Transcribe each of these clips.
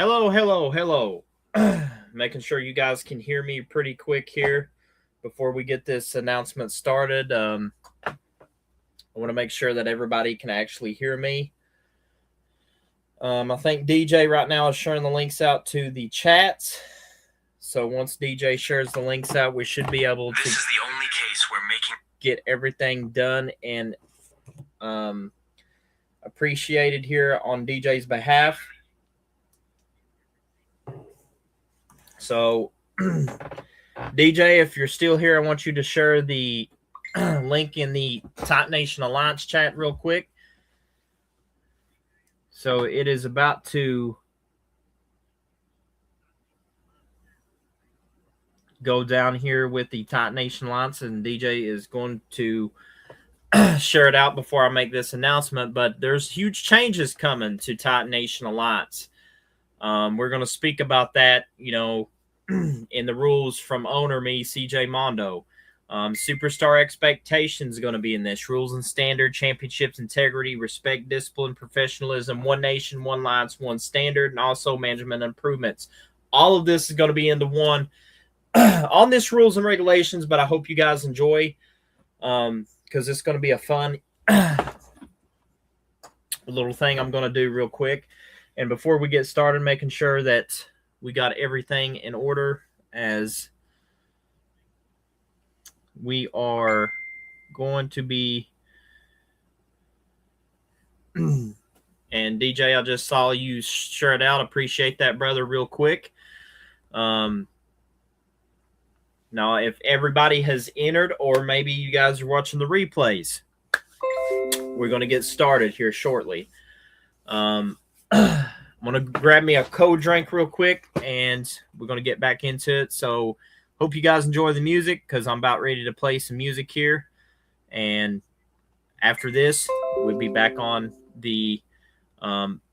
Hello, hello, hello. Making sure you guys can hear me pretty quick here before we get this announcement started. I want to make sure that everybody can actually hear me. I think DJ right now is sharing the links out to the chats. So once DJ shares the links out, we should be able to. This is the only case we're making. Get everything done and appreciated here on DJ's behalf. So, DJ, if you're still here, I want you to share the link in the Titan Nation Alliance chat real quick. So it is about to go down here with the Titan Nation Alliance, and DJ is going to share it out before I make this announcement. But there's huge changes coming to Titan Nation Alliance. We're going to speak about that, in the rules from owner me, CJ Mundo. Superstar expectations going to be in this. Rules and standard, championships, integrity, respect, discipline, professionalism, one nation, one alliance, one standard, and also management improvements. All of this is going to be into one on this rules and regulations, but I hope you guys enjoy because it's going to be a fun little thing I'm going to do real quick. And before we get started, making sure that we got everything in order as we are going to be. And DJ, I just saw you share it out. Appreciate that, brother, real quick. Now, if everybody has entered, or maybe you guys are watching the replays, we're going to get started here shortly. I'm going to grab me a cold drink real quick, and we're going to get back into it. So hope you guys enjoy the music because I'm about ready to play some music here. And after this, we'll be back on the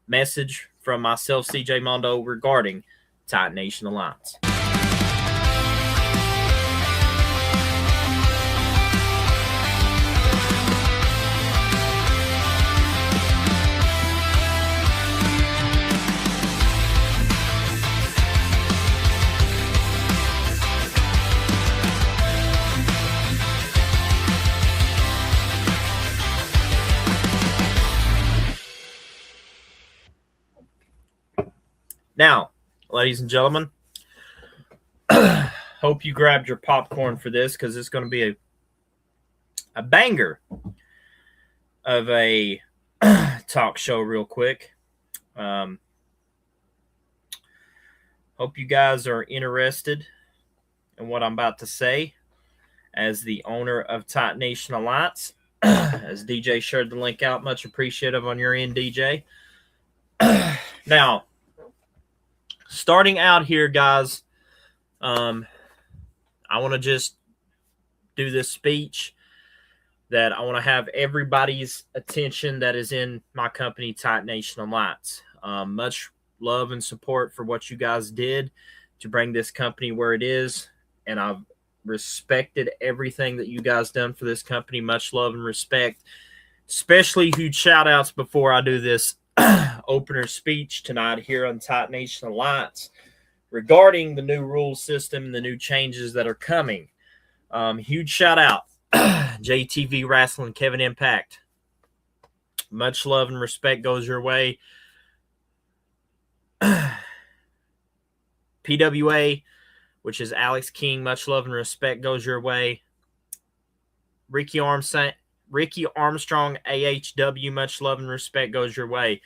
message from myself, CJ Mundo, regarding Titan Nation Alliance. Now, ladies and gentlemen, hope you grabbed your popcorn for this because it's going to be a banger of a talk show real quick. Hope you guys are interested in what I'm about to say as the owner of Titan Nation Alliance. As DJ shared the link out, much appreciative on your end, DJ. Now, starting out here, guys, I want to just do this speech that I want to have everybody's attention that is in my company, Titan Nation Alliance. Much love and support for what you guys did to bring this company where it is, and I've respected everything that you guys done for this company. Much love and respect. Especially huge shout-outs before I do this opener speech tonight here on Titan Nation Alliance regarding the new rule system and the new changes that are coming. Huge shout out JTV Wrestling, Kevin Impact. Much love and respect goes your way. PWA, which is Alex King, much love and respect goes your way. Ricky Armstrong, AHW, much love and respect goes your way.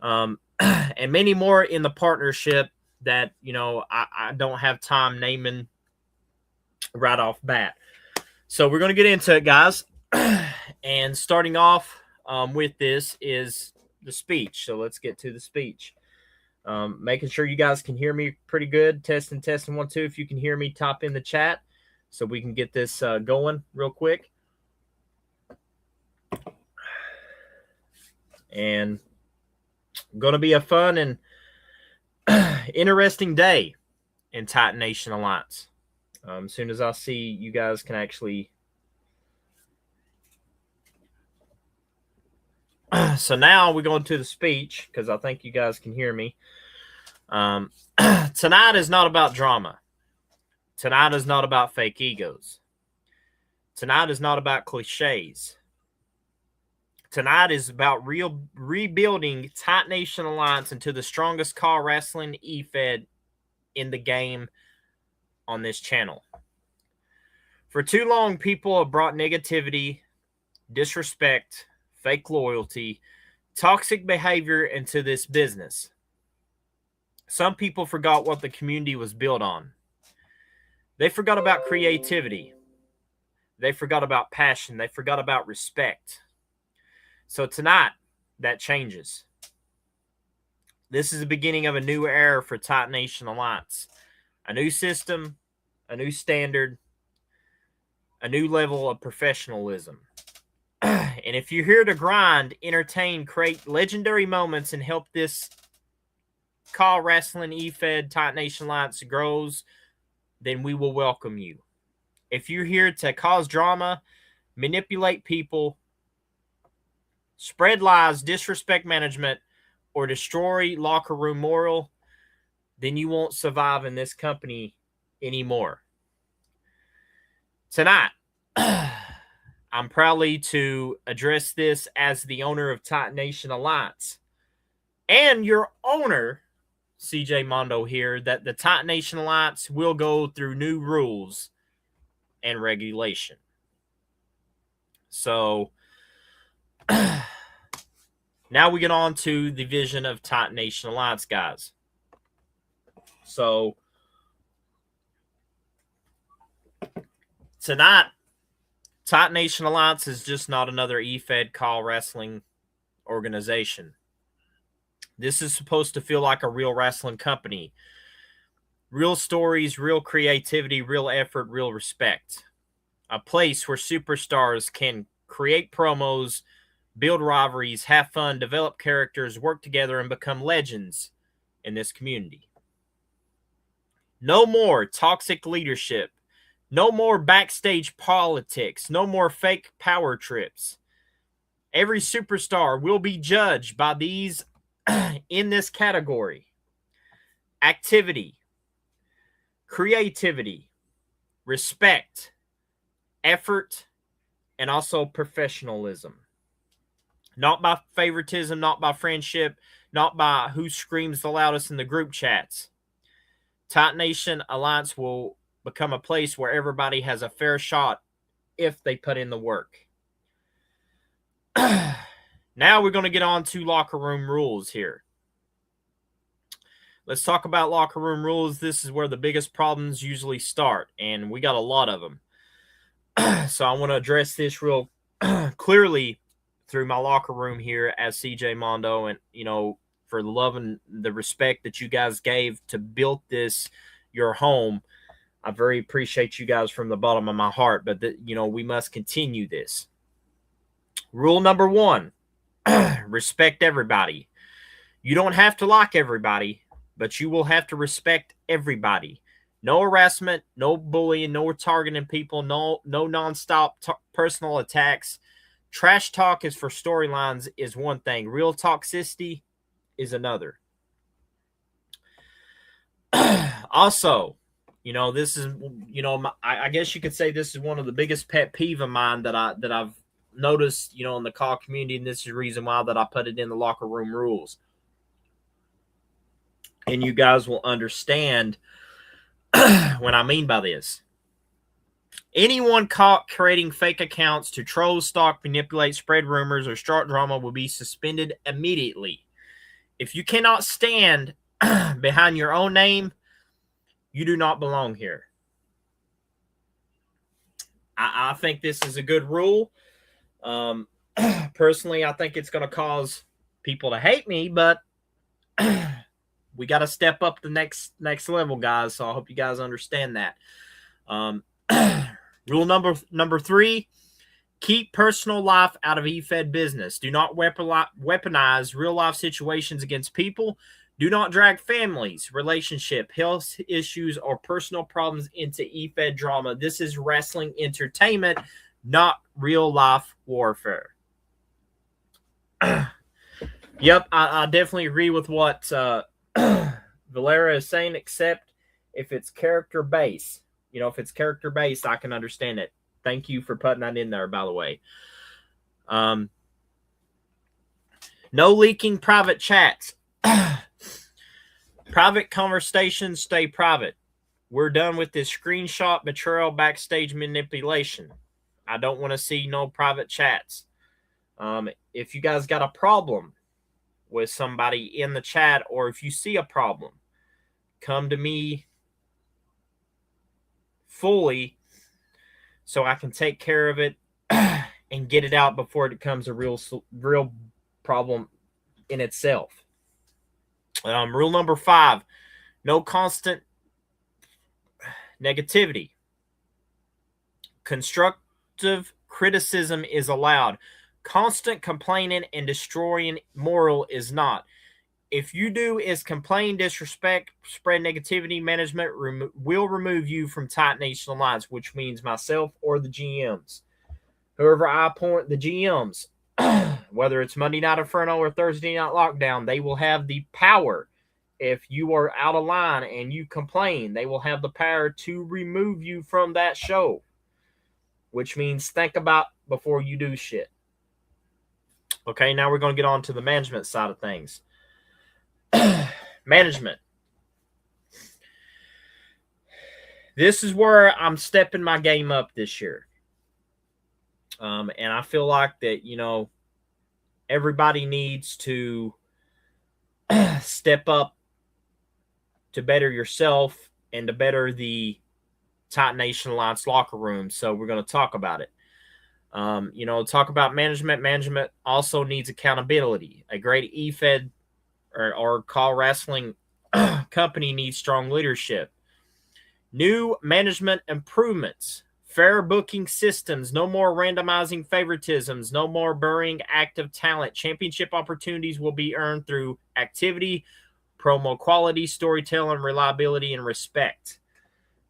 And many more in the partnership that, I don't have time naming right off bat. So we're going to get into it, guys. And starting off with this is the speech. So let's get to the speech. Making sure you guys can hear me pretty good. Testing 1, 2. If you can hear me, type in the chat so we can get this going real quick. And going to be a fun and interesting day in Titan Nation Alliance. As soon as I see you guys can actually. So now we're going to the speech because I think you guys can hear me. Tonight is not about drama. Tonight is not about fake egos. Tonight is not about cliches. Tonight is about rebuilding Tight Nation Alliance into the strongest call wrestling E-Fed in the game on this channel. For too long, people have brought negativity, disrespect, fake loyalty, toxic behavior into this business. Some people forgot what the community was built on. They forgot about creativity. They forgot about passion. They forgot about respect. So tonight, that changes. This is the beginning of a new era for Tight Nation Alliance. A new system, a new standard, a new level of professionalism. And if you're here to grind, entertain, create legendary moments, and help this call wrestling E-Fed Tight Nation Alliance grows, then we will welcome you. If you're here to cause drama, manipulate people, spread lies, disrespect management, or destroy locker room moral, then you won't survive in this company anymore. Tonight, I'm proudly to address this as the owner of Tight Nation Alliance and your owner, CJ Mundo here, that the Tight Nation Alliance will go through new rules and regulation. So now we get on to the vision of Tight Nation Alliance, guys. So tonight, Tight Nation Alliance is just not another E-Fed call wrestling organization. This is supposed to feel like a real wrestling company. Real stories, real creativity, real effort, real respect. A place where superstars can create promos, build rivalries, have fun, develop characters, work together, and become legends in this community. No more toxic leadership. No more backstage politics. No more fake power trips. Every superstar will be judged by these in this category: activity, creativity, respect, effort, and also professionalism. Not by favoritism, not by friendship, not by who screams the loudest in the group chats. Tight Nation Alliance will become a place where everybody has a fair shot if they put in the work. Now we're going to get on to locker room rules here. Let's talk about locker room rules. This is where the biggest problems usually start, and we got a lot of them. So I want to address this real clearly through my locker room here as CJ Mundo, and, you know, for the love and the respect that you guys gave to build this, your home. I very appreciate you guys from the bottom of my heart, but we must continue this. Rule number 1, respect everybody. You don't have to like everybody, but you will have to respect everybody. No harassment, no bullying, no targeting people, no nonstop personal attacks. Trash talk is for storylines is one thing. Real toxicity is another. Also, this is, I guess you could say this is one of the biggest pet peeve of mine that I've noticed, in the call community, and this is the reason why that I put it in the locker room rules. And you guys will understand what I mean by this. Anyone caught creating fake accounts to troll, stalk, manipulate, spread rumors, or start drama will be suspended immediately. If you cannot stand behind your own name, you do not belong here. I think this is a good rule. Personally, I think it's going to cause people to hate me, but we got to step up the next level, guys. So I hope you guys understand that. Rule number 3, keep personal life out of E-Fed business. Do not weaponize real life situations against people. Do not drag families, relationship, health issues, or personal problems into E-Fed drama. This is wrestling entertainment, not real life warfare. Yep, I definitely agree with what Valera is saying, except if it's character based. If it's character based, I can understand it. Thank you for putting that in there, by the way. No leaking private chats. Private conversations stay private. We're done with this screenshot betrayal backstage manipulation. I don't want to see no private chats. If you guys got a problem with somebody in the chat, or if you see a problem, come to me fully so I can take care of it and get it out before it becomes a real problem in itself. Rule number 5, no constant negativity. Constructive criticism is allowed. Constant complaining and destroying moral is not. If you do is complain, disrespect, spread negativity, management will remove you from Tight Nation Alliance, which means myself or the GMs. Whoever I appoint, the GMs, whether it's Monday Night Inferno or Thursday Night Lockdown, they will have the power. If you are out of line and you complain, they will have the power to remove you from that show, which means think about before you do shit. Okay, now we're going to get on to the management side of things. Management. This is where I'm stepping my game up this year. And I feel like that, everybody needs to step up to better yourself and to better the Tight Nation Alliance locker room. So we're going to talk about it. Talk about management. Management also needs accountability. A great EFED or call wrestling company needs strong leadership. New management improvements. Fair booking systems. No more randomizing favoritisms. No more burying active talent. Championship opportunities will be earned through activity, promo quality, storytelling, reliability, and respect.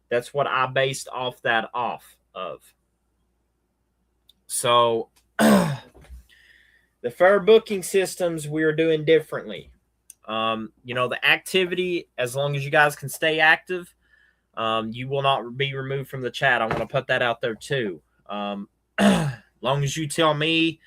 That's what I based that off of. So, the fair booking systems we are doing differently. The activity, as long as you guys can stay active, you will not be removed from the chat. I want to put that out there too. Long as you tell me.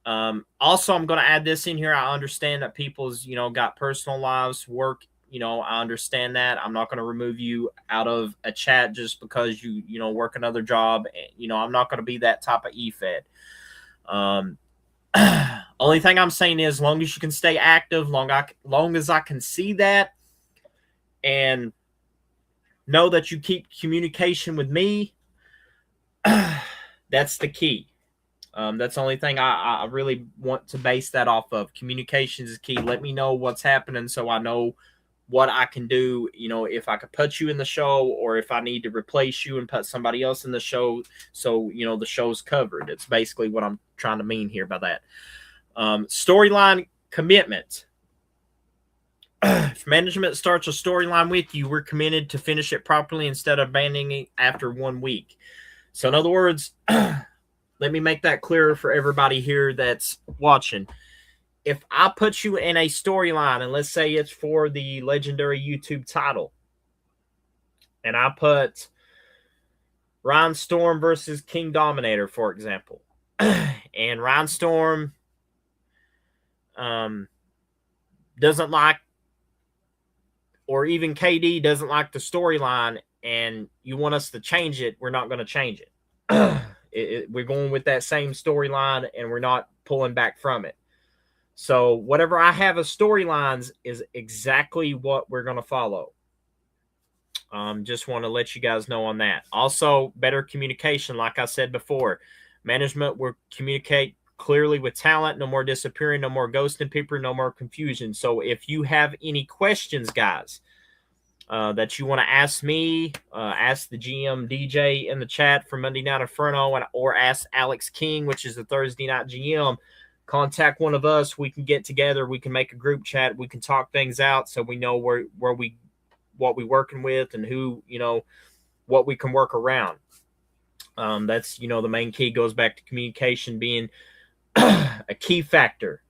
Also, I'm going to add this in here. I understand that people's, got personal lives, work. I understand that. I'm not going to remove you out of a chat just because you work another job. I'm not going to be that type of EFED. Only thing I'm saying is, long as you can stay active, long as I can see that and know that you keep communication with me, that's the key. That's the only thing I really want to base that off of. Communications is key. Let me know what's happening so I know what I can do, if I could put you in the show or if I need to replace you and put somebody else in the show so, the show's covered. It's basically what I'm trying to mean here by that. Storyline commitment. If management starts a storyline with you, we're committed to finish it properly instead of abandoning it after 1 week. So in other words, let me make that clearer for everybody here that's watching. If I put you in a storyline, and let's say it's for the legendary YouTube title, and I put Ryan Storm versus King Dominator, for example, and Ryan Storm doesn't like, or even KD doesn't like the storyline, and you want us to change it, we're not going to change it. We're going with that same storyline, and we're not pulling back from it. So whatever I have as storylines is exactly what we're going to follow. Just want to let you guys know on that. Also, better communication. Like I said before, management will communicate clearly with talent. No more disappearing, no more ghosting people, no more confusion. So if you have any questions, guys, that you want to ask me, ask the GM DJ in the chat for Monday Night Inferno, or ask Alex King, which is the Thursday Night GM, contact one of us. We can get together. We can make a group chat. We can talk things out so we know what we're working with and who, what we can work around. That's, the main key. Goes back to communication being a key factor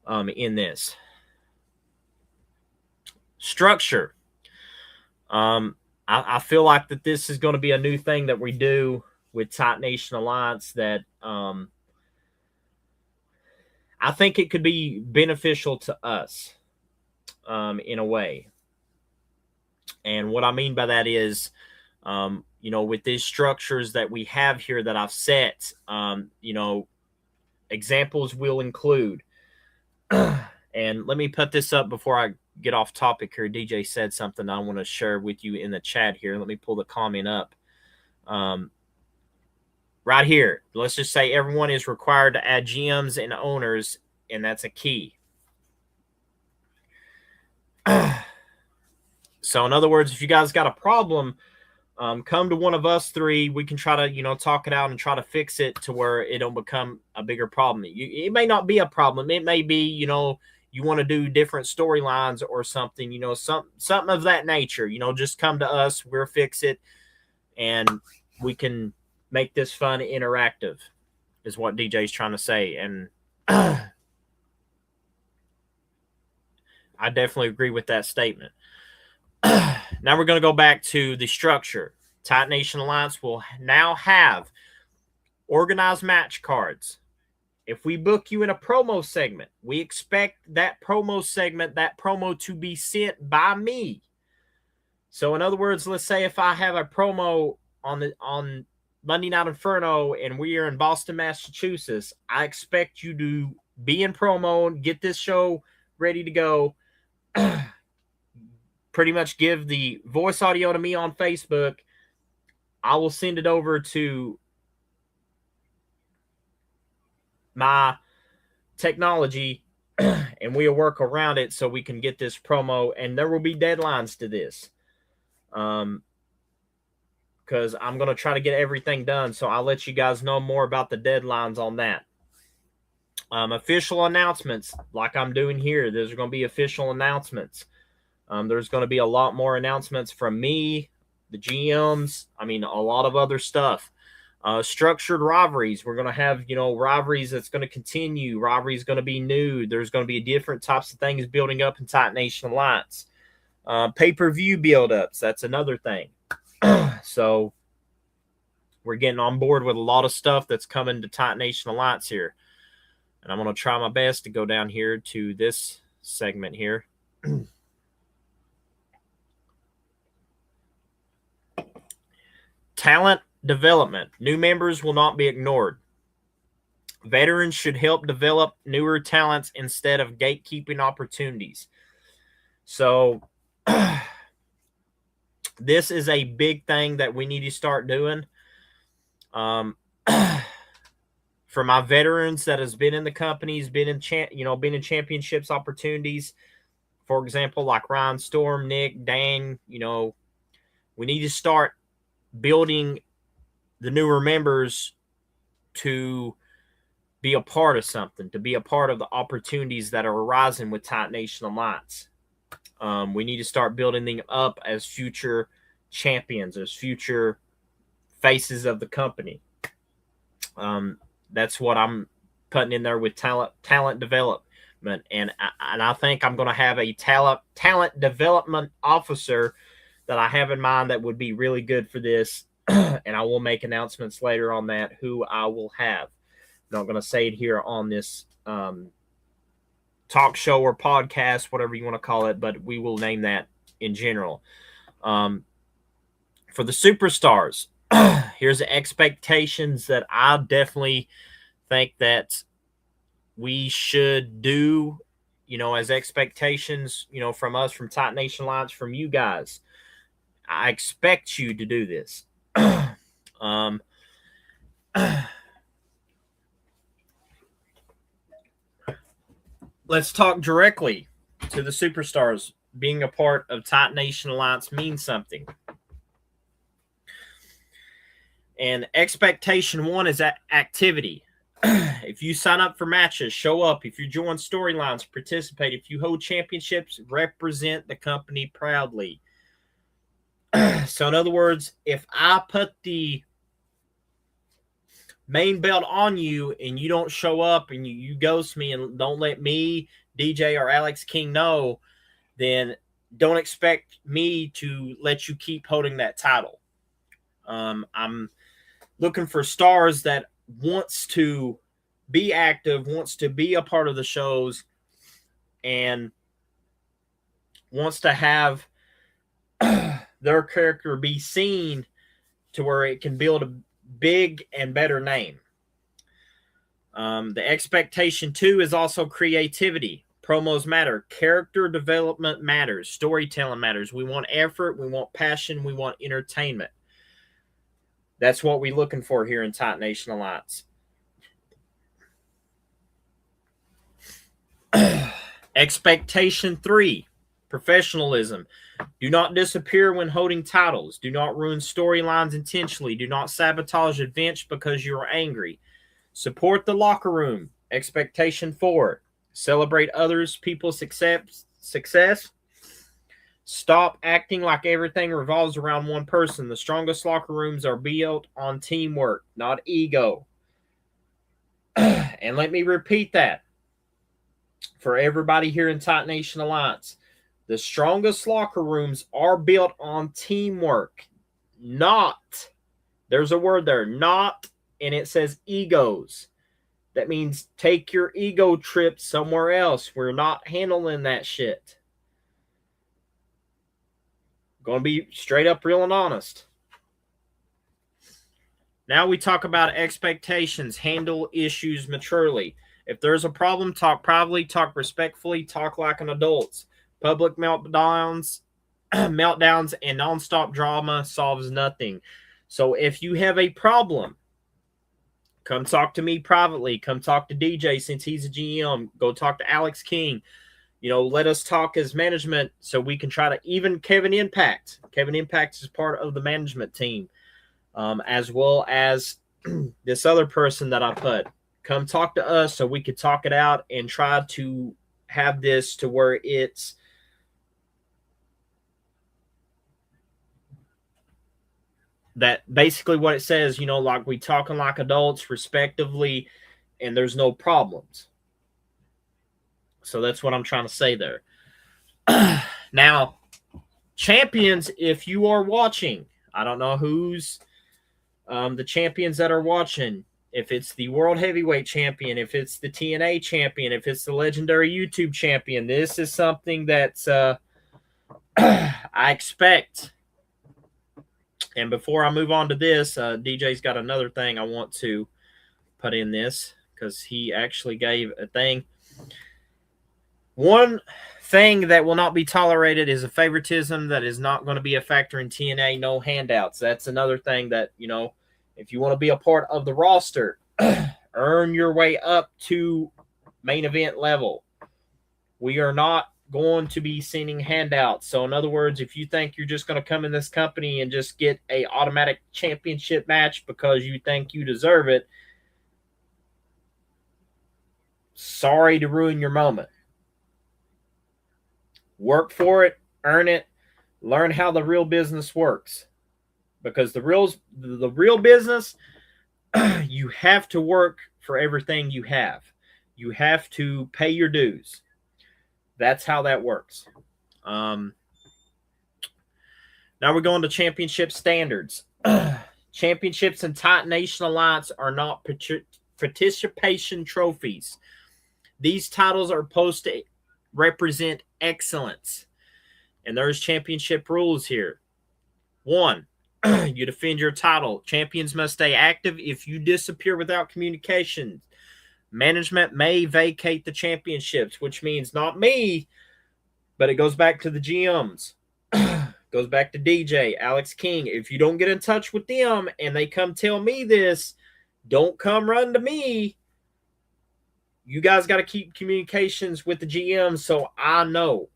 in this. structure. I feel like that this is going to be a new thing that we do with Tight Nation Alliance that I think it could be beneficial to us in a way. And what I mean by that is, with these structures that we have here that I've set, examples will include, and let me put this up before I get off topic here. DJ said something I want to share with you in the chat here. Let me pull the comment up. Right here, let's just say everyone is required to add GMs and owners, and that's a key. So in other words, if you guys got a problem, come to one of us three. We can try to, talk it out and try to fix it to where it don't become a bigger problem. It may not be a problem. It may be, you want to do different storylines or something, something of that nature. Just come to us. We'll fix it, and we can make this fun and interactive, is what DJ's trying to say. And I definitely agree with that statement. Now we're going to go back to the structure. Tight Nation Alliance will now have organized match cards. If we book you in a promo segment, we expect that promo segment, that promo to be sent by me. So in other words, let's say if I have a promo on Monday Night Inferno and we are in Boston, Massachusetts, I expect you to be in promo and get this show ready to go. Pretty much give the voice audio to me on Facebook. I will send it over to my technology and we'll work around it so we can get this promo, and there will be deadlines to this. Because I'm going to try to get everything done, so I'll let you guys know more about the deadlines on that. Official announcements, like I'm doing here, there's going to be official announcements. There's going to be a lot more announcements from me, the GMs, a lot of other stuff. Structured rivalries. We're going to have, rivalries that's going to continue. Rivalries going to be new. There's going to be different types of things building up in Tight Nation Alliance. Pay-per-view build-ups. That's another thing. So we're getting on board with a lot of stuff that's coming to Tight Nation Alliance here. And I'm going to try my best to go down here to this segment here. Talent development. New members will not be ignored. Veterans should help develop newer talents instead of gatekeeping opportunities. So this is a big thing that we need to start doing. For my veterans that has been in the companies, been in championships opportunities, for example, like Ryan Storm, Nick, Dan, we need to start building the newer members to be a part of something, to be a part of the opportunities that are arising with Tight Nation Alliance. We need to start building them up as future champions, as future faces of the company. That's what I'm putting in there with talent development. And I think I'm going to have a talent development officer that I have in mind that would be really good for this. And I will make announcements later on that, who I will have. I'm not going to say it here on this talk show or podcast, whatever you want to call it, but we will name that in general. For the superstars, here's the expectations that I definitely think that we should do, as expectations, from us, from Tight Nation Alliance, from you guys. I expect you to do this. Let's talk directly to the superstars. Being a part of Tight Nation Alliance means something. And expectation one is activity. If you sign up for matches, show up. If you join storylines, participate. If you hold championships, represent the company proudly. So in other words, if I put the main belt on you and you don't show up and you ghost me and don't let me, DJ, or Alex King know, then don't expect me to let you keep holding that title. I'm looking for stars that wants to be active, wants to be a part of the shows, and wants to have their character be seen to where it can build a big and better name. The expectation, too, is also creativity. Promos matter. Character development matters. Storytelling matters. We want effort. We want passion. We want entertainment. That's what we're looking for here in Titan Nation Alliance. Expectation 3, professionalism. Do not disappear when holding titles. Do not ruin storylines intentionally. Do not sabotage events because you are angry. Support the locker room. Expectation 4, celebrate others' people's success. Stop acting like everything revolves around one person. The strongest locker rooms are built on teamwork, not ego. And let me repeat that for everybody here in Titan Nation Alliance. The strongest locker rooms are built on teamwork, not, there's a word there, not, and it says egos. That means take your ego trip somewhere else. We're not handling that shit. Going to be straight up, real, and honest. Now we talk about expectations. Handle issues maturely. If there's a problem, talk privately, talk respectfully, talk like an adult. Public meltdowns and nonstop drama solves nothing. So if you have a problem, come talk to me privately. Come talk to DJ since he's a GM. Go talk to Alex King. Let us talk as management so we can try to, even Kevin Impact. Kevin Impact is part of the management team, as well as this other person that I put. Come talk to us so we could talk it out and try to have this to where it's that basically what it says, like we talking like adults respectively, and there's no problems. So that's what I'm trying to say there. Now, champions, if you are watching, I don't know who's the champions that are watching. If it's the World Heavyweight Champion, if it's the TNA Champion, if it's the Legendary YouTube Champion, this is something that's I expect. And before I move on to this, DJ's got another thing I want to put in this because he actually gave a thing. One thing that will not be tolerated is a favoritism that is not going to be a factor in TNA. No handouts. That's another thing that, if you want to be a part of the roster, earn your way up to main event level. We are not going to be sending handouts. So in other words, if you think you're just going to come in this company and just get a automatic championship match because you think you deserve it, sorry to ruin your moment. Work for it, earn it, learn how the real business works. Because the real business, you have to work for everything you have. You have to pay your dues. That's how that works. Now we're going to championship standards. Championships in Titan Nation Alliance are not participation trophies. These titles are supposed to represent excellence. And there's championship rules here. 1, you defend your title. Champions must stay active. If you disappear without communication, management may vacate the championships, which means not me, but it goes back to the GMs. Goes back to DJ, Alex King. If you don't get in touch with them and they come tell me this, don't come run to me. You guys got to keep communications with the GM so I know.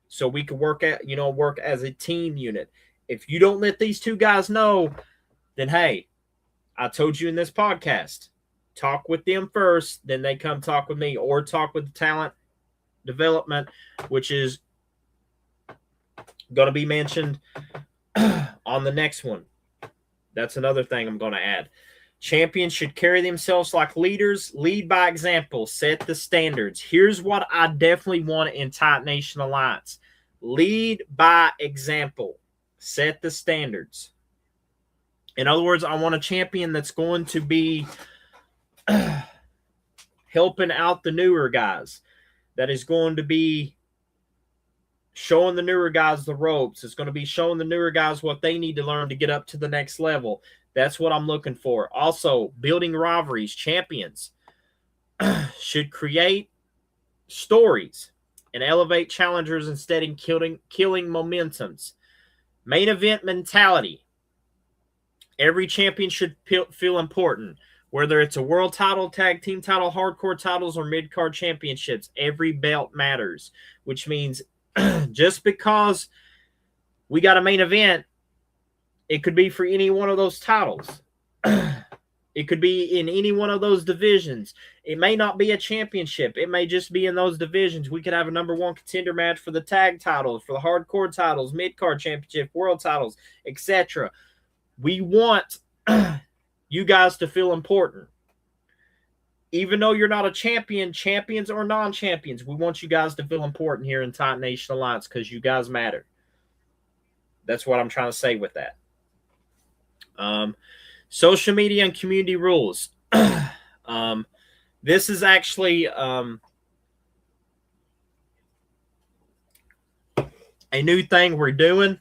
So we can work as a team unit. If you don't let these two guys know, then hey, I told you in this podcast, talk with them first, then they come talk with me, or talk with the talent development, which is going to be mentioned on the next one. That's another thing I'm going to add. Champions should carry themselves like leaders, lead by example, set the standards. Here's what I definitely want in Titan Nation Alliance. Lead by example. Set the standards. In other words, I want a champion that's going to be helping out the newer guys, that is going to be showing the newer guys the ropes. It's going to be showing the newer guys what they need to learn to get up to the next level. That's what I'm looking for. Also, building rivalries. Champions should create stories and elevate challengers instead of killing momentums. Main event mentality. Every champion should feel important. Whether it's a world title, tag team title, hardcore titles, or mid-card championships, every belt matters, which means just because we got a main event, it could be for any one of those titles. It could be in any one of those divisions. It may not be a championship. It may just be in those divisions. We could have a number one contender match for the tag titles, for the hardcore titles, mid-card championship, world titles, etc. We want you guys to feel important. Even though you're not a champion, champions or non-champions, we want you guys to feel important here in Titan Nation Alliance because you guys matter. That's what I'm trying to say with that. Social media and community rules. This is actually a new thing we're doing.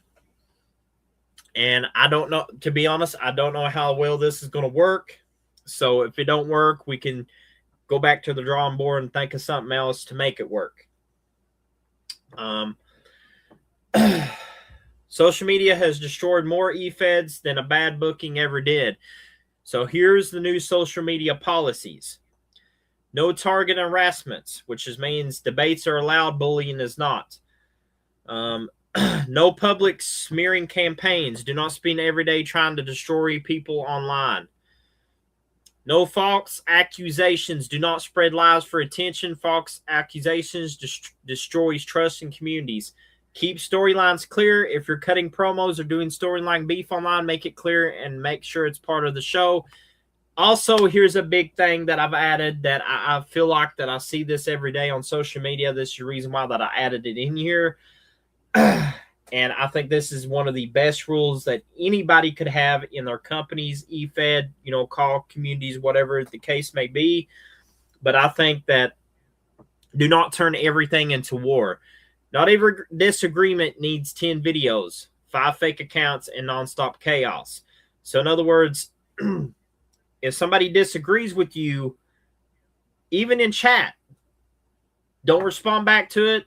And I don't know, to be honest, I don't know how well this is going to work. So if it don't work, we can go back to the drawing board and think of something else to make it work. Social media has destroyed more e-feds than a bad booking ever did. So here's the new social media policies. No target harassments, which means debates are allowed, bullying is not. No public smearing campaigns. Do not spend every day trying to destroy people online. No false accusations. Do not spread lies for attention. False accusations destroys trust in communities. Keep storylines clear. If you're cutting promos or doing storyline beef online, make it clear and make sure it's part of the show. Also, here's a big thing that I've added that I feel like that I see this every day on social media. This is the reason why that I added it in here. And I think this is one of the best rules that anybody could have in their companies, e-fed, call communities, whatever the case may be. But I think that do not turn everything into war. Not every disagreement needs 10 videos, 5 fake accounts, and nonstop chaos. So in other words, if somebody disagrees with you, even in chat, don't respond back to it.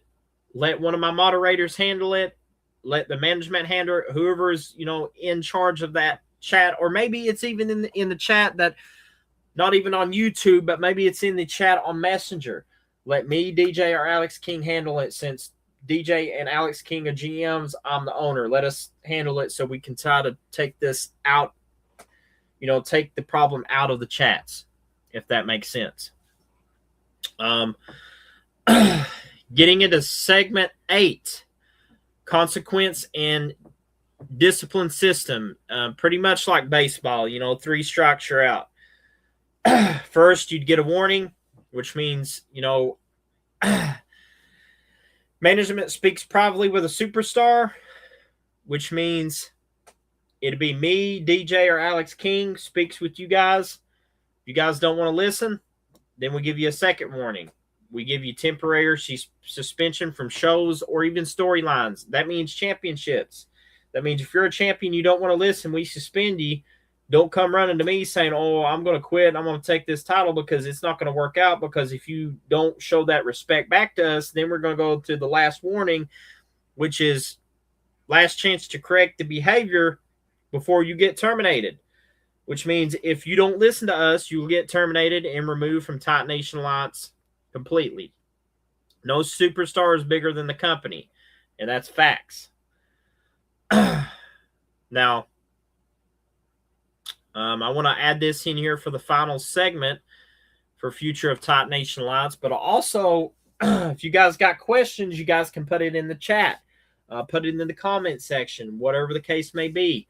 Let one of my moderators handle it. Let the management handle it. Whoever's, in charge of that chat, or maybe it's even in the chat that not even on YouTube, but maybe it's in the chat on Messenger. Let me, DJ, or Alex King handle it. Since DJ and Alex King are GMs, I'm the owner. Let us handle it so we can try to take this out, take the problem out of the chats, if that makes sense. Getting into segment 8, consequence and discipline system. Pretty much like baseball, 3 strikes, you're out. First, you'd get a warning, which means, management speaks privately with a superstar, which means it'd be me, DJ, or Alex King speaks with you guys. If you guys don't want to listen, then we give you a second warning. We give you temporary suspension from shows or even storylines. That means championships. That means if you're a champion, you don't want to listen, we suspend you. Don't come running to me saying, oh, I'm going to quit. I'm going to take this title, because it's not going to work out. Because if you don't show that respect back to us, then we're going to go to the last warning, which is last chance to correct the behavior before you get terminated. Which means if you don't listen to us, you will get terminated and removed from Titan Nation Alliance completely. No superstar is bigger than the company, and that's facts. Now, I want to add this in here for the final segment for future of Titan Nation Alliance, but also, if you guys got questions, you guys can put it in the chat. Put it in the comment section, whatever the case may be.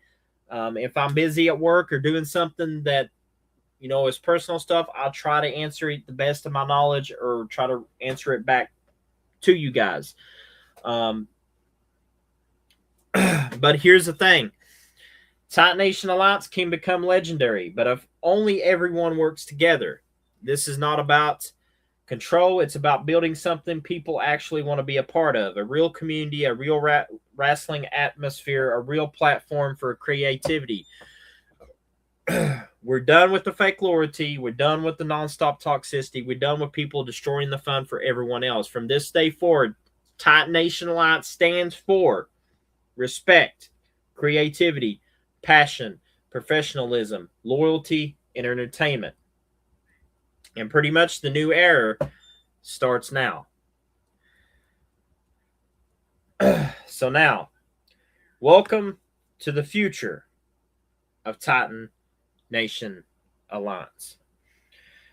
If I'm busy at work or doing something that is personal stuff, I'll try to answer it the best of my knowledge, or try to answer it back to you guys. But here's the thing. Titan Nation Alliance can become legendary, but if only everyone works together. This is not about control. It's about building something people actually want to be a part of. A real community, a real wrestling atmosphere, a real platform for creativity. We're done with the fake loyalty. We're done with the nonstop toxicity. We're done with people destroying the fun for everyone else. From this day forward, Titan Nation Alliance stands for respect, creativity, passion, professionalism, loyalty, and entertainment. And pretty much the new era starts now. So now, welcome to the future of Titan Nation Alliance.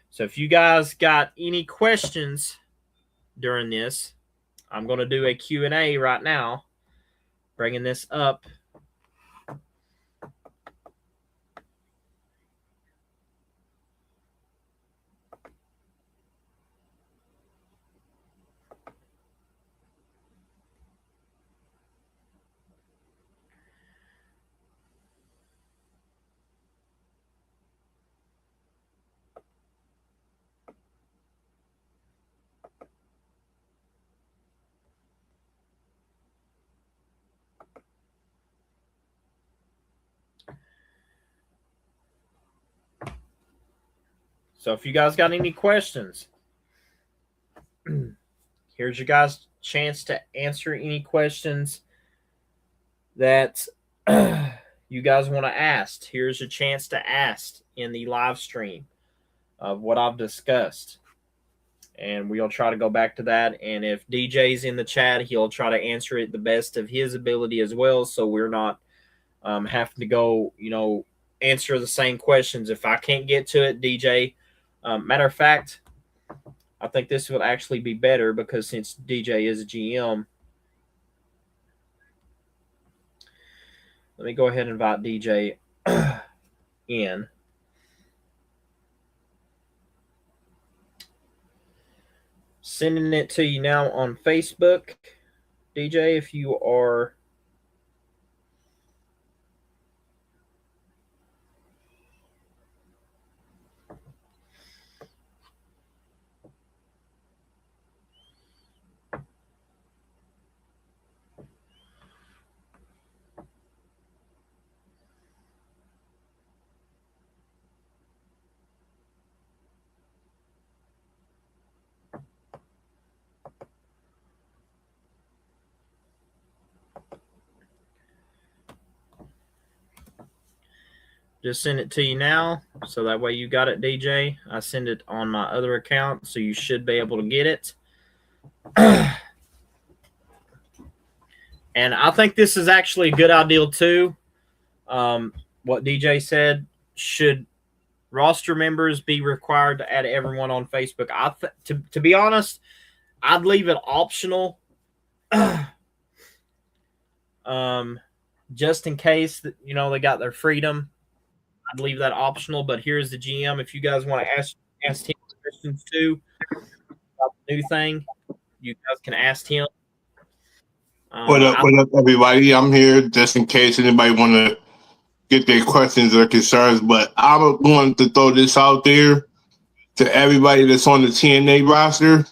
So if you guys got any questions during this, I'm going to do a Q&A right now, bringing this up. So if you guys got any questions, here's your guys' chance to answer any questions that you guys want to ask. Here's a chance to ask in the live stream of what I've discussed. And we'll try to go back to that. And if DJ's in the chat, he'll try to answer it the best of his ability as well. So we're not having to go, answer the same questions. If I can't get to it, DJ, matter of fact, I think this would actually be better because since DJ is a GM, let me go ahead and invite DJ in. Sending it to you now on Facebook. DJ, if you are just send it to you now, so that way you got it, DJ. I send it on my other account, so you should be able to get it. And I think this is actually a good idea too. What DJ said, should roster members be required to add everyone on Facebook? To be honest, I'd leave it optional. Just in case that they got their freedom. I'd leave that optional, but here's the GM. If you guys want to ask him questions too about the new thing, you guys can ask him. What up, everybody? I'm here just in case anybody want to get their questions or concerns. But I want to throw this out there to everybody that's on the TNA roster.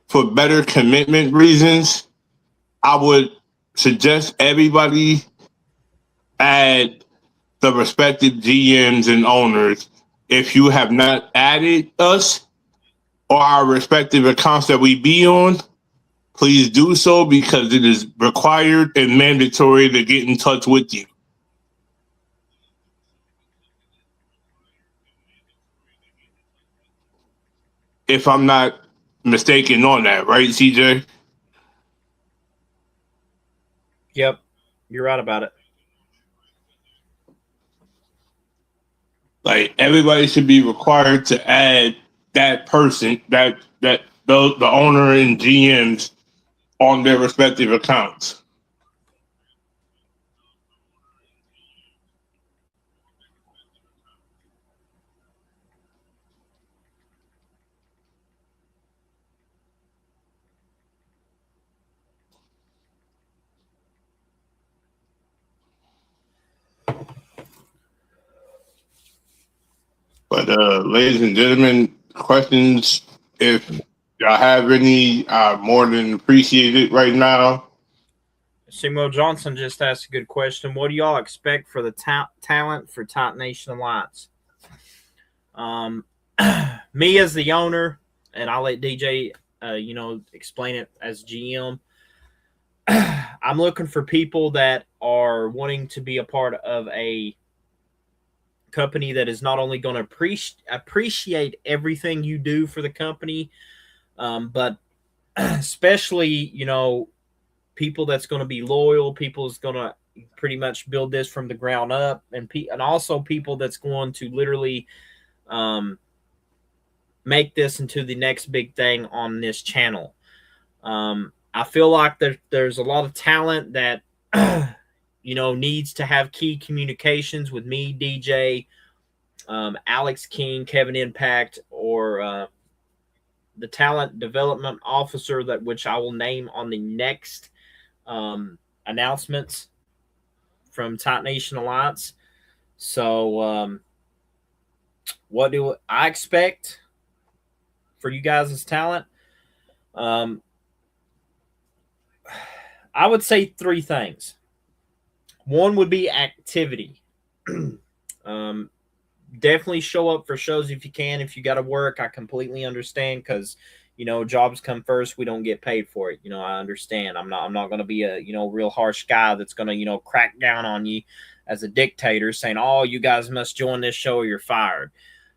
For better commitment reasons, I would suggest everybody add the respective GMs and owners. If you have not added us or our respective accounts that we be on, please do so because it is required and mandatory to get in touch with you. If I'm not mistaken on that, right, CJ? Yep, you're right about it. Like everybody should be required to add that person, the owner and GMs on their respective accounts. But ladies and gentlemen, questions, if y'all have any, are more than appreciated right now. Samuel Johnson just asked a good question. What do y'all expect for the talent for Titan Nation Alliance? Me as the owner, and I'll let DJ, explain it as GM. I'm looking for people that are wanting to be a part of a company that is not only going to appreciate everything you do for the company, but especially, people that's going to be loyal, people that's going to pretty much build this from the ground up, and also people that's going to literally make this into the next big thing on this channel. I feel like there's a lot of talent that needs to have key communications with me, DJ, Alex King, Kevin Impact, or the talent development officer, that which I will name on the next announcements from Titan Nation Alliance. So what do I expect for you guys as talent? I would say three things. One would be activity. Definitely show up for shows if you can. If you got to work, I completely understand, because jobs come first. We don't get paid for it. I understand. I'm not going to be a real harsh guy that's going to crack down on you as a dictator, saying, "Oh, you guys must join this show or you're fired."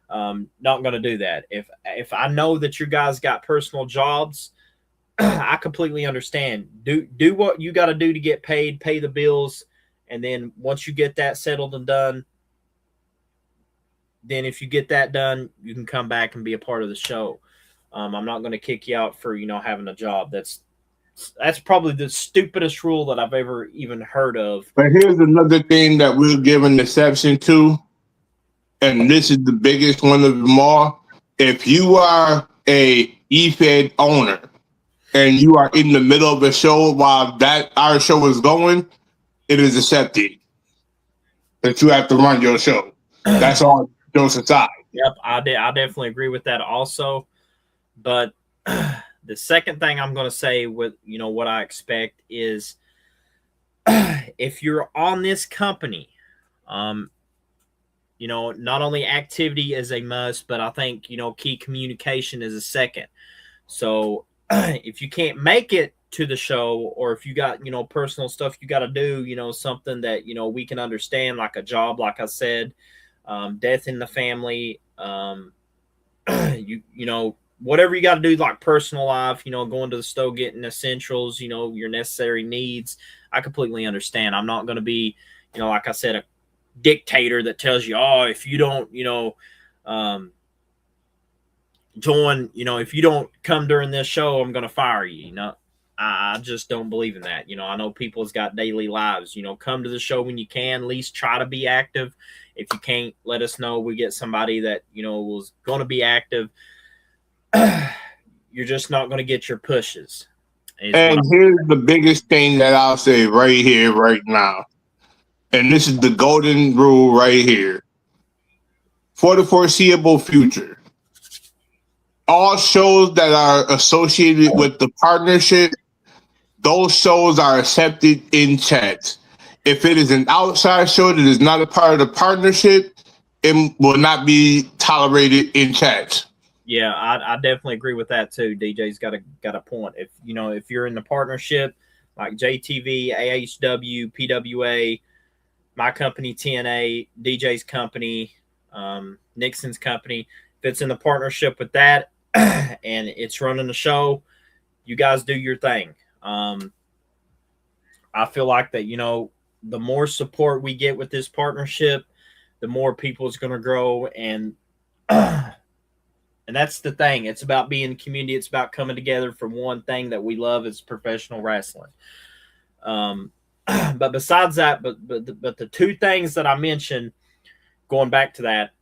Not going to do that. If I know that you guys got personal jobs, I completely understand. Do what you got to do to get paid, pay the bills, and then once you get that settled and done, then if you get that done, you can come back and be a part of the show. I'm not going to kick you out for having a job. That's probably the stupidest rule that I've ever even heard of. But here's another thing that we'll give an exception to, and this is the biggest one of them all. If you are a EFED owner and you are in the middle of a show while our show is going, it is accepted that you have to run your show. That's all jokes aside. Yep, I definitely agree with that also. But the second thing I'm going to say with what I expect is, if you're on this company, not only activity is a must, but I think key communication is a second. So if you can't make it to the show, or if you got personal stuff you got to do, something that we can understand, like a job, like I said, death in the family, whatever you got to do, like personal life, going to the store, getting essentials, your necessary needs, I completely understand. I'm not going to be, like I said, a dictator that tells you, oh, if you don't, join, if you don't come during this show, I'm going to fire you. I just don't believe in that. I know people's got daily lives. Come to the show when you can. At least try to be active. If you can't, let us know. We get somebody that was going to be active. You're just not going to get your pushes. And here's the biggest thing that I'll say right here, right now. And this is the golden rule right here. For the foreseeable future, all shows that are associated with the partnership, those shows are accepted in chats. If it is an outside show that is not a part of the partnership, it will not be tolerated in chats. Yeah, I definitely agree with that too. DJ's got a point. If you're in the partnership, like JTV, AHW, PWA, my company TNA, DJ's company, Nixon's company, if it's in the partnership with that and it's running the show, you guys do your thing. I feel like that, the more support we get with this partnership, the more people is going to grow. And that's the thing. It's about being a community. It's about coming together for one thing that we love, is professional wrestling. But besides that, but the two things that I mentioned, going back to that,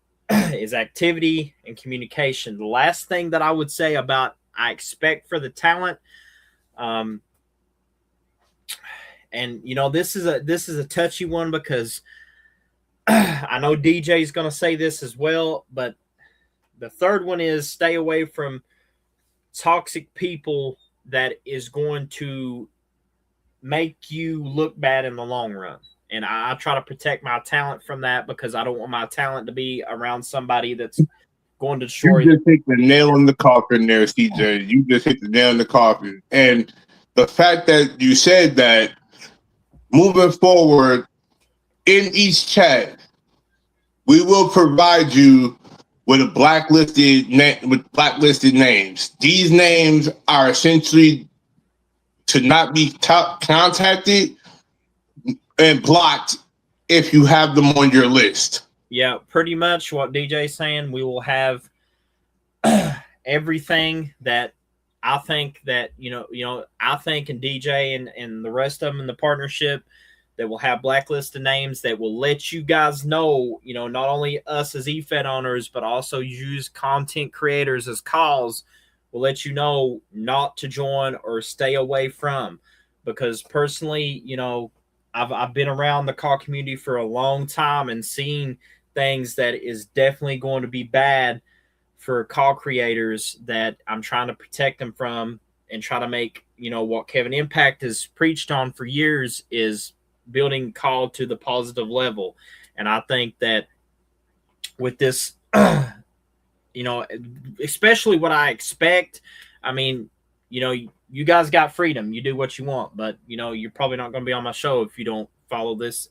is activity and communication. The last thing that I would say about I expect for the talent, and this is a touchy one, because I know DJ is going to say this as well, but the third one is stay away from toxic people that is going to make you look bad in the long run. And I try to protect my talent from that because I don't want my talent to be around somebody that's going to destroy. You just hit the nail on the coffin there, CJ. You just hit the nail on the coffin. And the fact that you said that, moving forward, in each chat, we will provide you with blacklisted names. These names are essentially to not be contacted and blocked if you have them on your list. Yeah, pretty much what DJ's saying. We will have everything that I think that, I think, and DJ and the rest of them in the partnership, that will have blacklisted names that will let you guys know, not only us as eFed owners, but also use content creators as calls, will let you know not to join or stay away from. Because personally, I've been around the call community for a long time and seen things that is definitely going to be bad for call creators that I'm trying to protect them from and try to make, what Kevin Impact has preached on for years is building call to the positive level. And I think that with this, especially what I expect, I mean, you guys got freedom. You do what you want, but, you're probably not going to be on my show if you don't follow this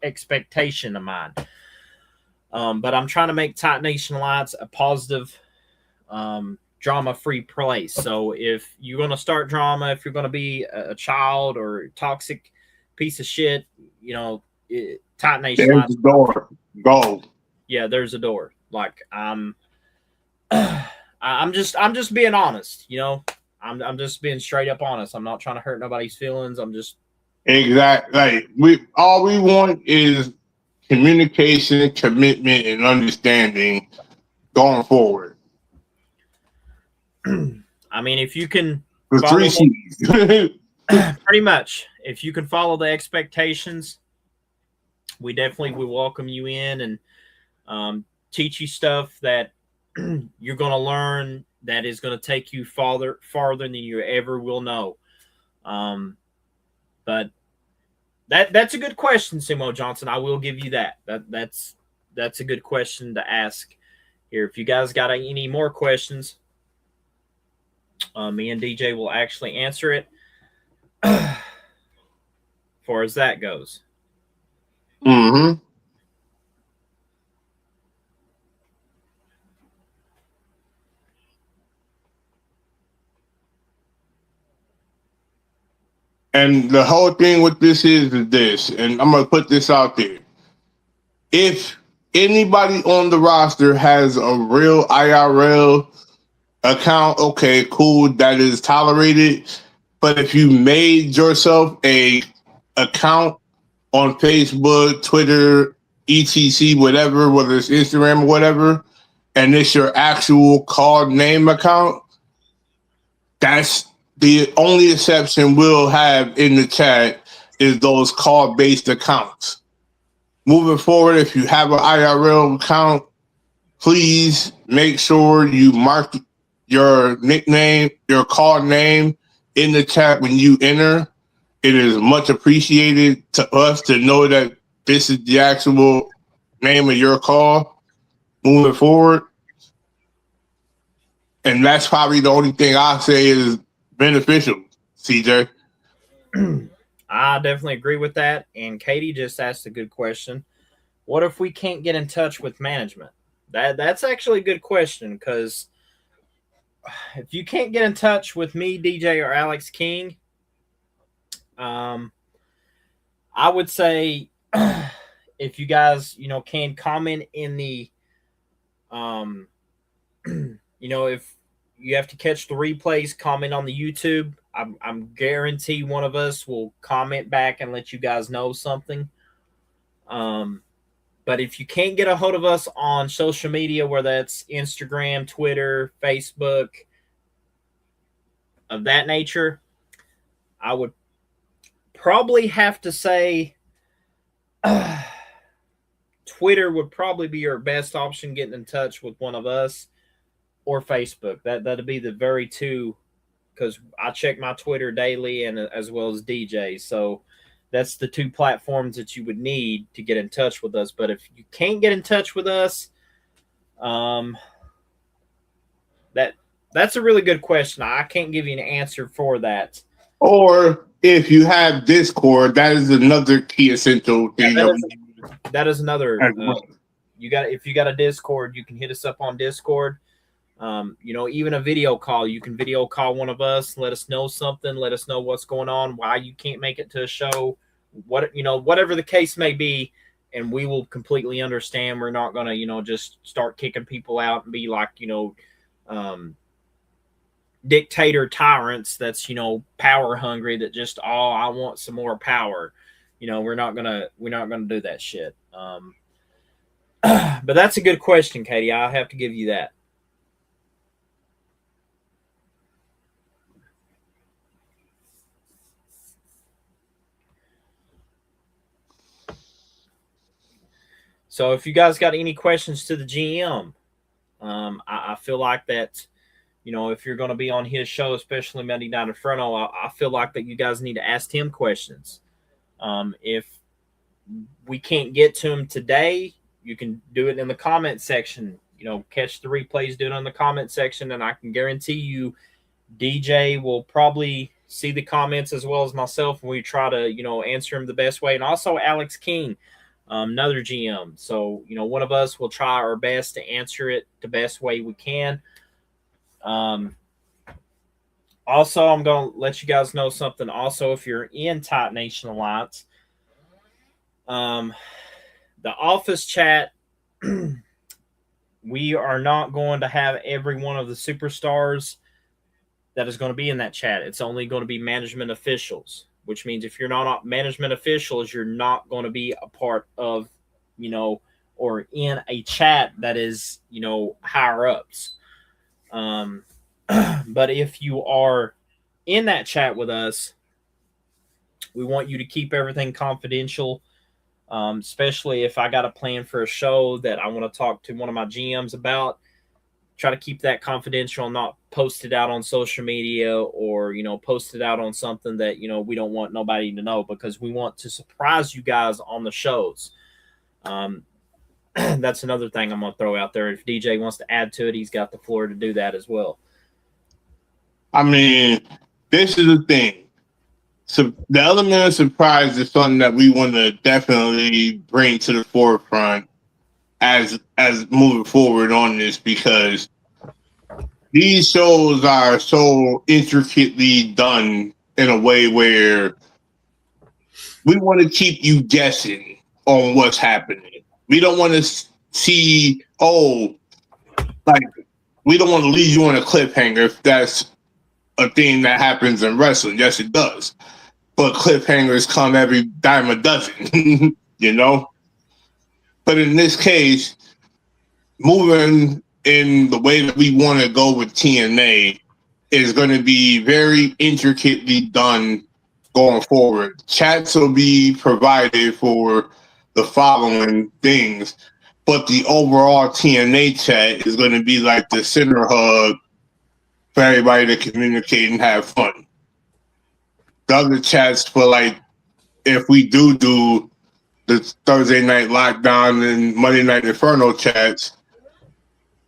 expectation of mine. But I'm trying to make Tight Nation Alliance a positive, drama-free place. So if you're going to start drama, if you're going to be a child or a toxic piece of shit, Tight Nation There's Alliance. the door. Go. Yeah, there's a door. Like I'm just being honest. I'm just being straight up honest. I'm not trying to hurt nobody's feelings. I'm just exactly. All we want is communication, commitment, and understanding going forward. I mean, if you can The 3 C's. pretty much, if you can follow the expectations, we definitely will welcome you in and teach you stuff that you're going to learn that is going to take you farther than you ever will know. But that's a good question, Simo Johnson. I will give you that. That's a good question to ask here. If you guys got any more questions, me and DJ will actually answer it. As far as that goes. Mm-hmm. And the whole thing with this is this, and I'm going to put this out there. If anybody on the roster has a real IRL account, okay, cool, that is tolerated. But if you made yourself a account on Facebook, Twitter, etc., whatever, whether it's Instagram or whatever, and it's your actual called name account, that's the only exception we'll have in the chat is those call-based accounts. Moving forward, if you have an IRL account, please make sure you mark your nickname, your call name in the chat when you enter. It is much appreciated to us to know that this is the actual name of your call moving forward. And that's probably the only thing I say is beneficial, CJ. I definitely agree with that. And Katie just asked a good question. What if we can't get in touch with management? That's actually a good question, because if you can't get in touch with me, DJ, or Alex King, I would say if you guys, can comment in the, if you have to catch the replays, comment on the YouTube. I'm guarantee one of us will comment back and let you guys know something. But if you can't get a hold of us on social media, whether that's Instagram, Twitter, Facebook, of that nature, I would probably have to say Twitter would probably be your best option getting in touch with one of us. or Facebook. That'll be the very two, because I check my Twitter daily and as well as DJ. So that's the two platforms that you would need to get in touch with us. But if you can't get in touch with us, that's a really good question. I can't give you an answer for that. Or if you have Discord, that is another key essential thing. That is another. If you got a Discord, you can hit us up on Discord. Even a video call, you can video call one of us, let us know something, let us know what's going on, why you can't make it to a show, whatever the case may be, and we will completely understand. We're not going to, just start kicking people out and be like, dictator tyrants that's, power hungry, that just, I want some more power. We're not gonna do that shit. But that's a good question, Katie. I'll have to give you that. So if you guys got any questions to the GM, I feel like that, if you're going to be on his show, especially Monday Night Inferno, I feel like that you guys need to ask him questions. If we can't get to him today, you can do it in the comment section. Catch the replays, do it in the comment section, and I can guarantee you DJ will probably see the comments as well as myself, and we try to, answer him the best way. And also Alex King, another GM. So, one of us will try our best to answer it the best way we can. Also, I'm going to let you guys know something. Also, if you're in Tight Nation Alliance, the office chat, we are not going to have every one of the superstars that is going to be in that chat. It's only going to be management officials, which means if you're not management officials, you're not going to be a part of, or in a chat that is, higher ups. But if you are in that chat with us, we want you to keep everything confidential, especially if I got a plan for a show that I want to talk to one of my GMs about. Try to keep that confidential, not post it out on social media or, post it out on something that, we don't want nobody to know, because we want to surprise you guys on the shows. That's another thing I'm going to throw out there. If DJ wants to add to it, he's got the floor to do that as well. I mean, this is the thing. So the element of surprise is something that we want to definitely bring to the forefront as moving forward on this, because these shows are so intricately done in a way where we want to keep you guessing on what's happening. We don't want to see, we don't want to leave you on a cliffhanger if that's a thing that happens in wrestling. Yes, it does. But cliffhangers come every dime a dozen, But in this case, moving in the way that we want to go with TNA is going to be very intricately done going forward. Chats will be provided for the following things, but the overall TNA chat is going to be like the center hub for everybody to communicate and have fun. The other chats for if we do the Thursday Night Lockdown and Monday Night Inferno chats,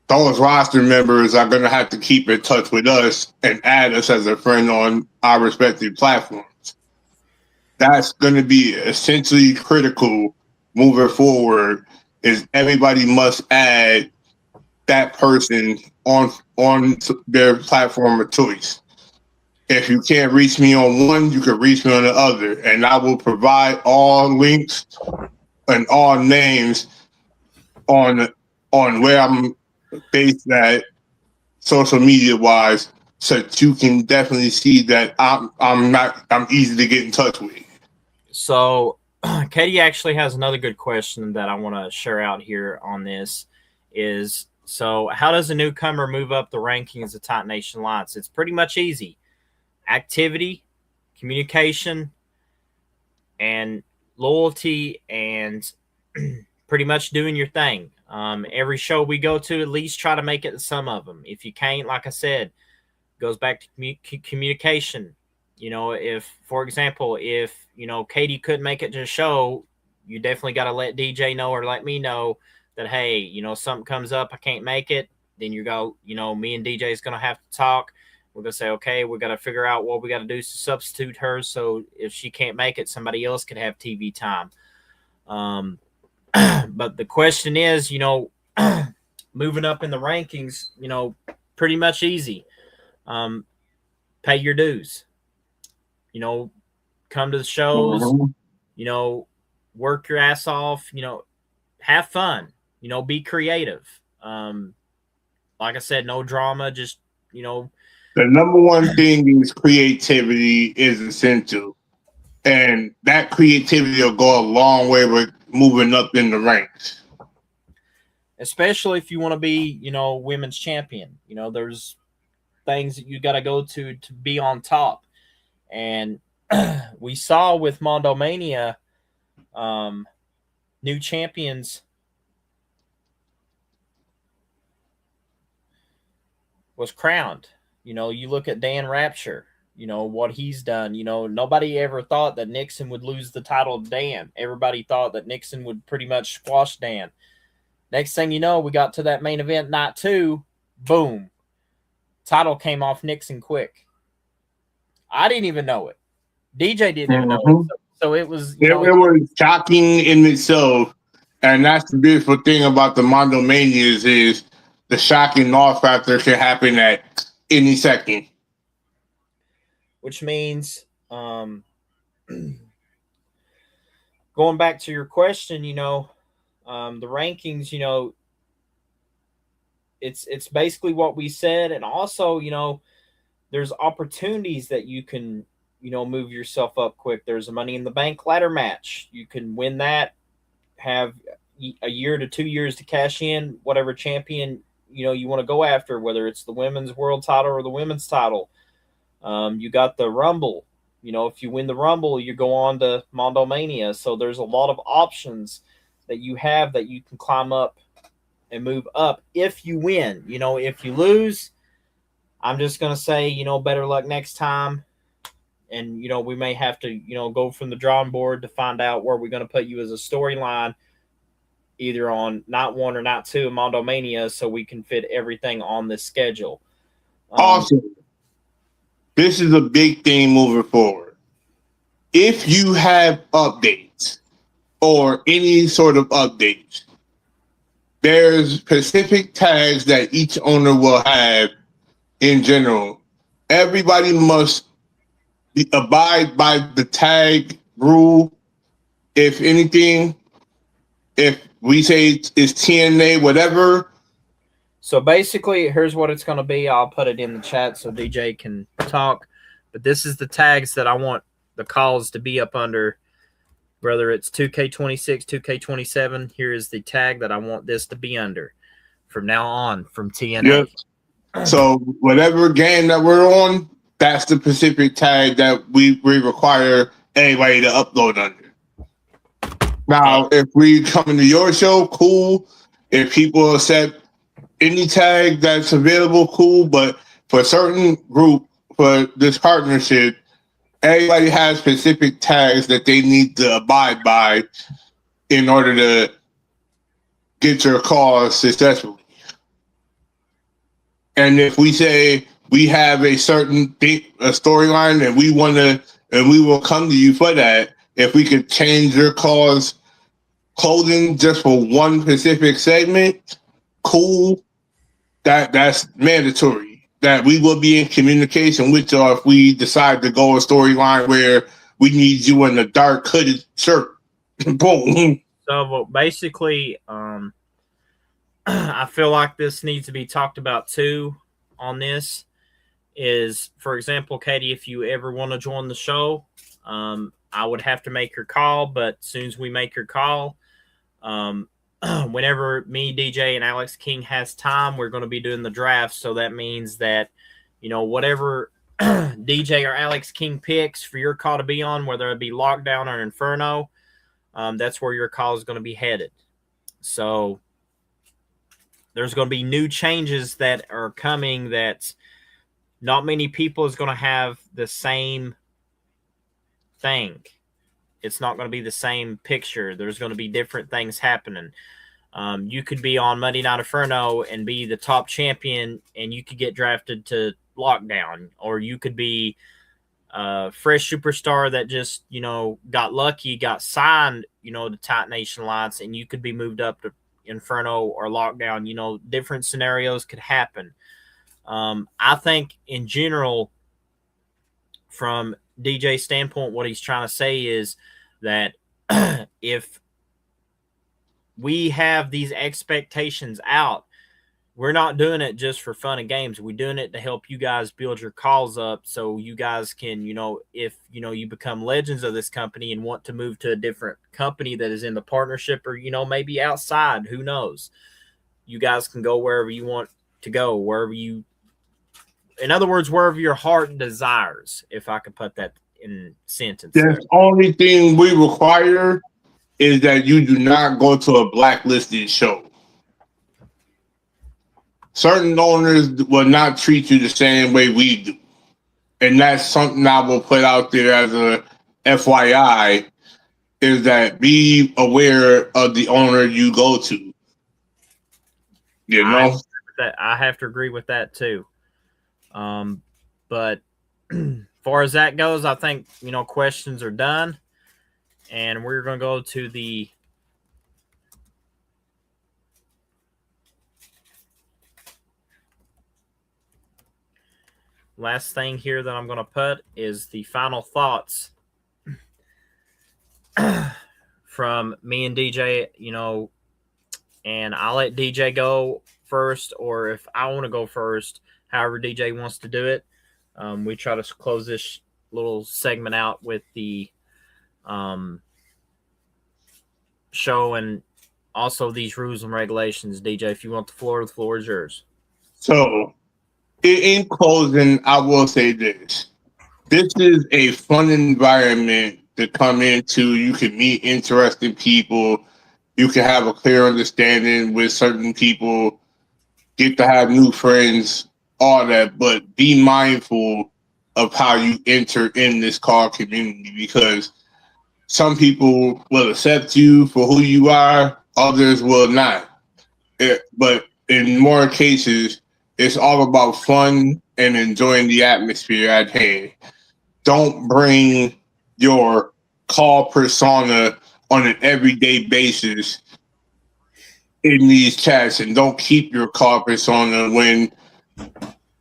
those roster members are going to have to keep in touch with us and add us as a friend on our respective platforms. That's going to be essentially critical moving forward, is everybody must add that person on their platform of choice. If you can't reach me on one, you can reach me on the other, and I will provide all links and all names on where I'm based at social media wise, so that you can definitely see that I'm easy to get in touch with. So Katie actually has another good question that I want to share out here on this is, so how does a newcomer move up the rankings of Tight Nation Alliance? It's pretty much easy. Activity, communication, and loyalty, and pretty much doing your thing. Every show we go to, at least try to make it to some of them. If you can't, like I said, goes back to communication. If, for example, if, Katie couldn't make it to the show, you definitely got to let DJ know or let me know that, hey, something comes up, I can't make it. Then you go, me and DJ is going to have to talk. We're going to say, okay, we got to figure out what we got to do to substitute her. So if she can't make it, somebody else could have TV time. But the question is, moving up in the rankings, pretty much easy. Pay your dues. Come to the shows, work your ass off, have fun, be creative. Like I said, no drama, just, the number one thing is creativity is essential. And that creativity will go a long way with moving up in the ranks. Especially if you want to be, women's champion. There's things that you got to go to be on top. And we saw with Mundo Mania, new champions was crowned. You look at Dan Rapture, what he's done. Nobody ever thought that Nixon would lose the title to Dan. Everybody thought that Nixon would pretty much squash Dan. Next thing you know, we got to that main event, night 2, boom. Title came off Nixon quick. I didn't even know it. DJ didn't even know it. So it was... It was shocking in itself. And that's the beautiful thing about the Mondo Manias is the shocking off factor can happen at any second. Which means, going back to your question, the rankings, it's basically what we said. And also, there's opportunities that you can, move yourself up quick. There's a Money in the Bank ladder match. You can win that, have a year to 2 years to cash in whatever champion, you want to go after, whether it's the women's world title or the women's title. You got the Rumble. If you win the Rumble, you go on to Mondo Mania. So there's a lot of options that you have that you can climb up and move up if you win. If you lose, I'm just going to say, better luck next time. And, we may have to, go from the drawing board to find out where we're going to put you as a storyline, either on night 1 or night 2 of Mondo Mania, so we can fit everything on this schedule. Awesome. This is a big thing moving forward. If you have updates or any sort of updates, there's specific tags that each owner will have in general. Everybody must abide by the tag rule. If anything, if we say it's TNA, whatever. So basically, here's what it's going to be. I'll put it in the chat so DJ can talk. But this is the tags that I want the calls to be up under. Whether it's 2K26, 2K27, here is the tag that I want this to be under from now on from TNA. Yep. So whatever game that we're on, that's the specific tag that we require anybody to upload under. Now, if we come into your show, cool. If people accept any tag that's available, cool. But for a certain group, for this partnership, everybody has specific tags that they need to abide by in order to get your cause successfully. And if we say we have a certain a storyline and we want to, and we will come to you for that, if we could change your cause clothing just for one specific segment, cool. That's mandatory. That we will be in communication with you if we decide to go a storyline where we need you in a dark hooded shirt. Boom. So basically, I feel like this needs to be talked about too on this. Is, for example, Katie, if you ever want to join the show, I would have to make your call, but as soon as we make your call, whenever me, DJ, and Alex King has time, we're going to be doing the draft. So that means that, whatever DJ or Alex King picks for your call to be on, whether it be Lockdown or Inferno, that's where your call is going to be headed. So there's going to be new changes that are coming that not many people is going to have the same thing. It's not going to be the same picture. There's going to be different things happening. You could be on Monday Night Inferno and be the top champion, and you could get drafted to Lockdown, or you could be a fresh superstar that just, got lucky, got signed, to Titan Nation Alliance, and you could be moved up to Inferno or Lockdown. Different scenarios could happen. I think in general, from DJ's standpoint, what he's trying to say is that if we have these expectations out, we're not doing it just for fun and games. We're doing it to help you guys build your calls up so you guys can, if, you become legends of this company and want to move to a different company that is in the partnership or, maybe outside, who knows? You guys can go wherever you want to go, in other words, wherever your heart desires, if I could put that in sentence. The only thing we require is that you do not go to a blacklisted show. Certain owners will not treat you the same way we do. And that's something I will put out there as a FYI, is that be aware of the owner you go to. I have to agree with that too. But as far as that goes, I think, questions are done. And we're going to go to the last thing here that I'm going to put is the final thoughts from me and DJ, and I'll let DJ go first, or if I want to go first, however DJ wants to do it. We try to close this little segment out with the show and also these rules and regulations. DJ, if you want the floor is yours. So, in closing, I will say this. This is a fun environment to come into. You can meet interesting people. You can have a clear understanding with certain people, get to have new friends, all that. But be mindful of how you enter in this car community, because some people will accept you for who you are, others will not. But in more cases, it's all about fun and enjoying the atmosphere at hand. Don't bring your call persona on an everyday basis in these chats, and don't keep your call persona when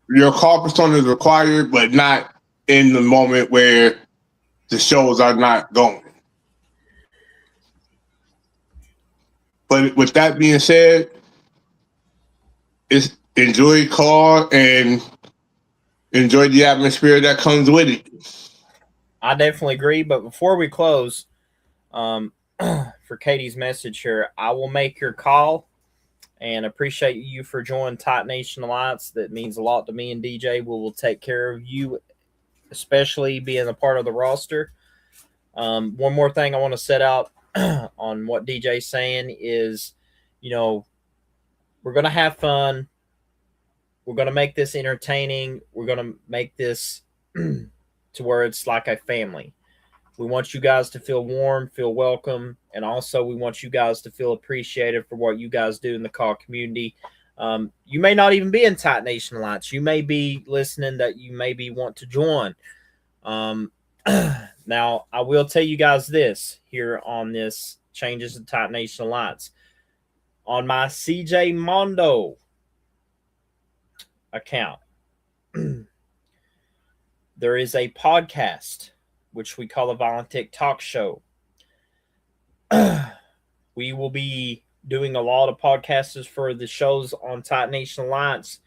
your call persona is required, but not in the moment where the shows are not going. But with that being said, it's enjoy call and enjoy the atmosphere that comes with it. I definitely agree. But before we close, for Katie's message here, I will make your call and appreciate you for joining Titan Nation Alliance. That means a lot to me and DJ. We will take care of you, especially being a part of the roster. One more thing I want to set out on what DJ's saying is, we're going to have fun. We're going to make this entertaining. We're going to make this to where it's like a family. We want you guys to feel warm, feel welcome, and also we want you guys to feel appreciated for what you guys do in the call community. You may not even be in Titan Nation Alliance. You may be listening that you maybe want to join. Now, I will tell you guys this here on this Changes in Titan Nation Alliance. On my CJ Mundo account, there is a podcast which we call a Volunteer Talk Show. We will be doing a lot of podcasts for the shows on Titan Nation Alliance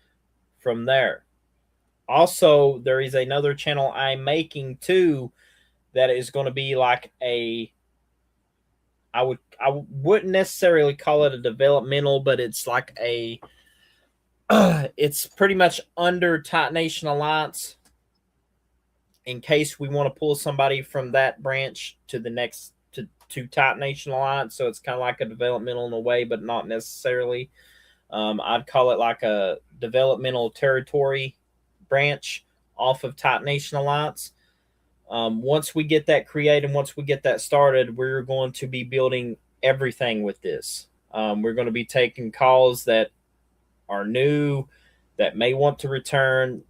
from there. Also, there is another channel I'm making too that is going to be like I wouldn't necessarily call it a developmental, but it's like it's pretty much under Titan Nation Alliance in case we want to pull somebody from that branch to the next to Titan Nation Alliance. So it's kind of like a developmental in a way, but not necessarily. I'd call it like a developmental territory branch off of Titan Nation Alliance. Once we get that created, once we get that started, we're going to be building everything with this. We're going to be taking calls that are new, that may want to return.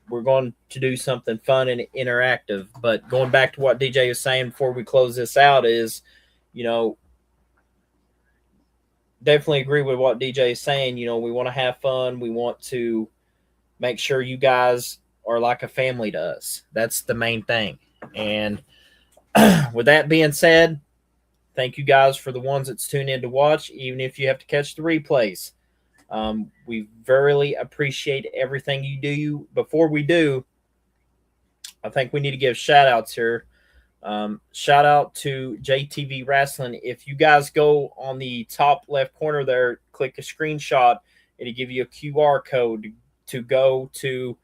We're going to do something fun and interactive. But going back to what DJ was saying before we close this out is, definitely agree with what DJ is saying. We want to have fun. We want to make sure you guys are like a family to us. That's the main thing. And with that being said, thank you guys for the ones that's tuned in to watch, even if you have to catch the replays. We verily appreciate everything you do. Before we do, I think we need to give shout outs here. Shout out to JTV Wrestling. If you guys go on the top left corner there, click a screenshot, it'll give you a QR code to go to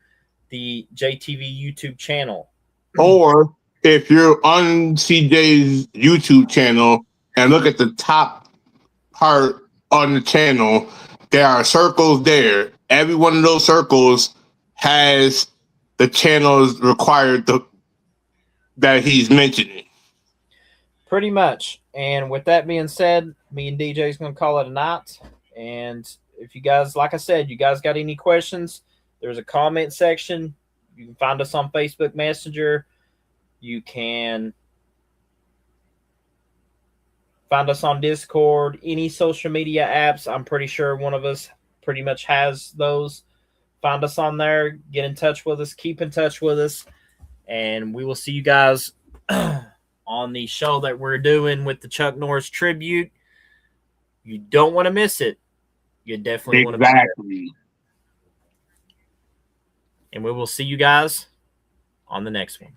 the JTV YouTube channel. Or if you're on CJ's YouTube channel and look at the top part on the channel, there are circles there. Every one of those circles has the channels required that he's mentioning. Pretty much. And with that being said, me and DJ is going to call it a night. And if you guys, like I said, you guys got any questions, there's a comment section. You can find us on Facebook Messenger. You can find us on Discord, any social media apps. I'm pretty sure one of us pretty much has those. Find us on there. Get in touch with us. Keep in touch with us. And we will see you guys on the show that we're doing with the Chuck Norris tribute. You don't want to miss it. You definitely want to miss it. And we will see you guys on the next one.